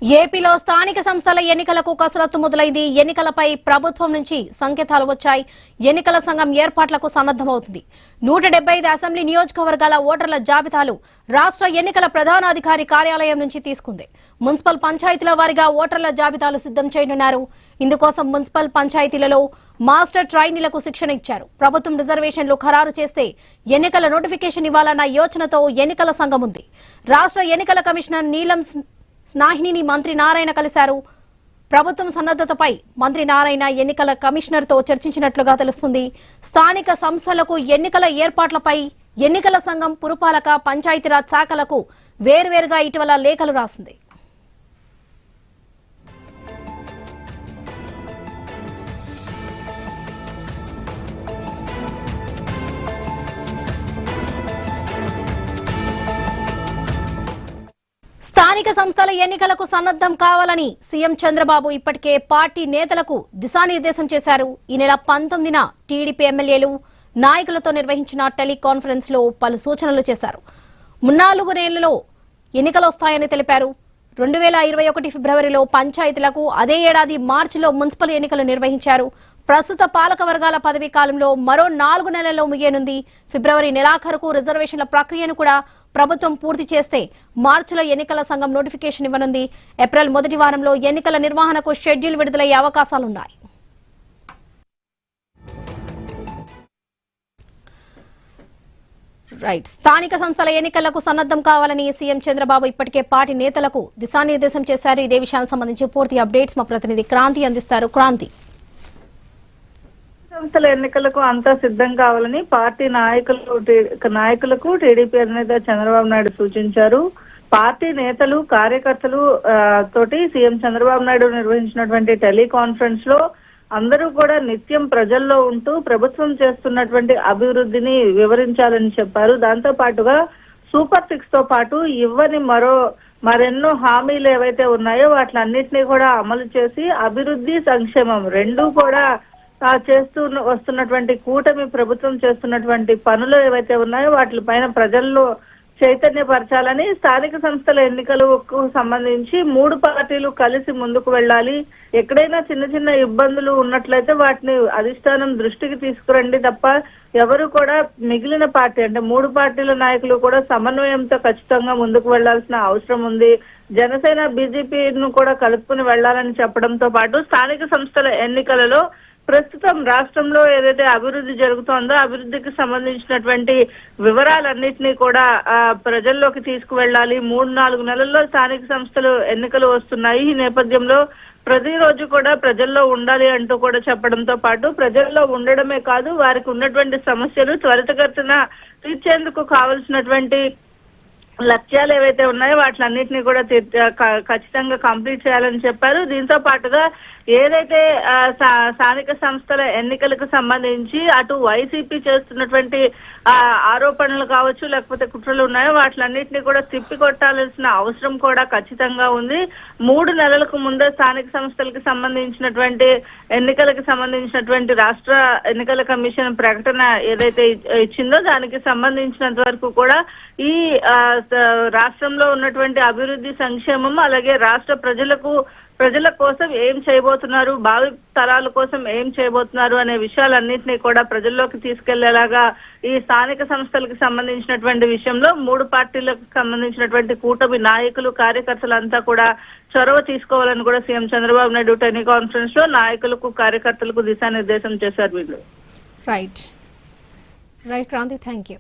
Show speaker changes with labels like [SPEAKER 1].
[SPEAKER 1] ఏపీలో స్థానిక సంస్థల ఎన్నికలకు కసరత్తు మొదలైంది. ఎన్నికలపై ప్రభుత్వం నుంచి సంకేతాలు వచ్చాయి. ఎన్నికల సంఘం ఏర్పాట్లకు సన్నద్దమవుతుంది. 175 అసెంబ్లీ నియోజకవర్గాల ఓటర్ల జాబితాలు రాష్ట్ర ఎన్నికల ప్రధానాధికారి కార్యాలయం నుంచి తీసుకుంది. మున్సిపల్ పంచాయతీల వారీగా ఓటర్ల జాబితాలు సిద్ధం చేయనున్నారు. ఇందుకోసం మున్సిపల్ పంచాయతీలలో మాస్టర్ ట్రైనీలకు శిక్షణ ఇచ్చారు. ప్రభుత్వం రిజర్వేషన్లు ఖరారు చేస్తే ఎన్నికల నోటిఫికేషన్ ఇవ్వాలన్న యోచనతో ఎన్నికల సంఘం ఉంది. రాష్ట్ర ఎన్నికల కమిషనర్ నీలం స్నాహిని మంత్రి నారాయణ కలిశారు. ప్రభుత్వం సన్నద్దతపై మంత్రి నారాయణ ఎన్నికల కమిషనర్ తో చర్చించినట్లుగా తెలుస్తుంది. స్థానిక సంస్థలకు ఎన్నికల ఏర్పాట్లపై ఎన్నికల సంఘం పురపాలక పంచాయతీరాజ్ శాఖలకు వేర్వేరుగా ఇటీవల లేఖలు రాసింది. స్థానిక సంస్థల ఎన్నికలకు సన్నద్దం కావాలని సీఎం చంద్రబాబు ఇప్పటికే పార్టీ నేతలకు దిశానిర్దేశం చేశారు. ఈ నెల 19న టీడీపీ ఎమ్మెల్యేలు నాయకులతో నిర్వహించిన టెలికాన్ఫరెన్స్ లో పలు సూచనలు చేశారు. 3-4 నెలల్లో ఎన్నికలు వస్తాయని తెలిపారు. 2021 ఫిబ్రవరిలో పంచాయతీలకు, అదే ఏడాది మార్చిలో మున్సిపల్ ఎన్నికలు నిర్వహించారు. ప్రస్తుత పాలక వర్గాల పదవీ కాలంలో మరో 4 నెలల్లో ముగియనుంది. ఫిబ్రవరి నెలాఖరుకు రిజర్వేషన్ల ప్రక్రియను కూడా ప్రభుత్వం పూర్తి చేస్తే మార్చిలో ఎన్నికల సంఘం నోటిఫికేషన్ ఇవ్వనుంది. ఏప్రిల్ మొదటి వారంలో ఎన్నికల నిర్వహణకు షెడ్యూల్ విడుదలయ్యే అవకాశాలున్నాయి. స్థానిక సంస్థల ఎన్నికలకు సన్నద్దం కావాలని సీఎం చంద్రబాబు ఇప్పటికే పార్టీ నేతలకు దిశానిర్దేశం చేశారు. ఇదే విషయానికి సంబంధించి పూర్తి అప్డేట్స్ మా ప్రతినిధి క్రాంతి అందిస్తారు. క్రాంతి,
[SPEAKER 2] సంస్థల ఎన్నికలకు అంతా సిద్ధం కావాలని పార్టీ నాయకులకు టీడీపీ అధినేత చంద్రబాబు నాయుడు సూచించారు. పార్టీ నేతలు, కార్యకర్తలు తోటి సీఎం చంద్రబాబు నాయుడు నిర్వహించినటువంటి టెలికాన్ఫరెన్స్ లో అందరూ కూడా నిత్యం ప్రజల్లో ఉంటూ ప్రభుత్వం చేస్తున్నటువంటి అభివృద్ధిని వివరించాలని చెప్పారు. దాంతో పాటుగా సూపర్ 6 తో పాటు ఇవ్వని మరెన్నో హామీలు ఏవైతే ఉన్నాయో వాటిలన్నింటినీ కూడా అమలు చేసి అభివృద్ధి, సంక్షేమం రెండూ కూడా చేస్తూ వస్తున్నటువంటి కూటమి ప్రభుత్వం చేస్తున్నటువంటి పనులు ఏవైతే ఉన్నాయో వాటిపైన ప్రజల్లో చైతన్యపరచాలని, స్థానిక సంస్థల ఎన్నికలకు సంబంధించి 3 పార్టీలు కలిసి ముందుకు వెళ్ళాలి. ఎక్కడైనా చిన్న చిన్న ఇబ్బందులు ఉన్నట్లయితే వాటిని అధిష్టానం దృష్టికి తీసుకురండి తప్ప ఎవరు కూడా మిగిలిన పార్టీ అంటే 3 పార్టీల నాయకులు కూడా సమన్వయంతో ఖచ్చితంగా ముందుకు వెళ్లాల్సిన అవసరం ఉంది. జనసేన, బీజేపీను కూడా కలుపుకుని వెళ్లాలని చెప్పడంతో పాటు స్థానిక సంస్థల ఎన్నికలలో ప్రస్తుతం రాష్ట్రంలో ఏదైతే అభివృద్ధి జరుగుతోందో అభివృద్ధికి సంబంధించినటువంటి వివరాలన్నింటినీ కూడా ప్రజల్లోకి తీసుకువెళ్ళాలి. 3-4 నెలల్లో స్థానిక సంస్థలు ఎన్నికలు వస్తున్నాయి. ఈ నేపథ్యంలో ప్రతిరోజు కూడా ప్రజల్లో ఉండాలి అంటూ కూడా చెప్పడంతో పాటు ప్రజల్లో ఉండడమే కాదు వారికి ఉన్నటువంటి సమస్యలు త్వరితగతిన తీర్చేందుకు కావలసినటువంటి లక్ష్యాలు ఏవైతే ఉన్నాయో వాటిలన్నింటినీ కూడా ఖచ్చితంగా కంప్లీట్ చేయాలని చెప్పారు. దీంతో పాటుగా ఏదైతే స్థానిక సంస్థల ఎన్నికలకు సంబంధించి అటు వైసీపీ చేస్తున్నటువంటి ఆరోపణలు కావచ్చు లేకపోతే కుట్రలు ఉన్నాయో వాటిలన్నింటినీ కూడా తిప్పికొట్టాల్సిన అవసరం కూడా ఖచ్చితంగా ఉంది. 3 నెలలకు ముందే స్థానిక సంస్థలకు సంబంధించినటువంటి ఎన్నికలకు సంబంధించినటువంటి రాష్ట్ర ఎన్నికల కమిషన్ ప్రకటన ఏదైతే ఇచ్చిందో దానికి సంబంధించినంత వరకు కూడా ఈ రాష్ట్రంలో ఉన్నటువంటి అభివృద్ధి, సంక్షేమం అలాగే రాష్ట్ర ప్రజల కోసం ఏం చేయబోతున్నారు, భావి తరాల కోసం ఏం చేయబోతున్నారు అనే విషయాలన్నింటినీ కూడా ప్రజల్లోకి తీసుకెళ్లేలాగా ఈ స్థానిక సంస్థలకు సంబంధించినటువంటి విషయంలో 3 పార్టీలకు సంబంధించినటువంటి కూటమి నాయకులు, కార్యకర్తలంతా కూడా చొరవ తీసుకోవాలని కూడా సీఎం చంద్రబాబు నాయుడు టెలికాన్ఫరెన్స్ లో నాయకులకు, కార్యకర్తలకు దిశానిర్దేశం చేశారు. వీళ్ళు
[SPEAKER 1] రైట్ క్రాంతి, థ్యాంక్ యూ.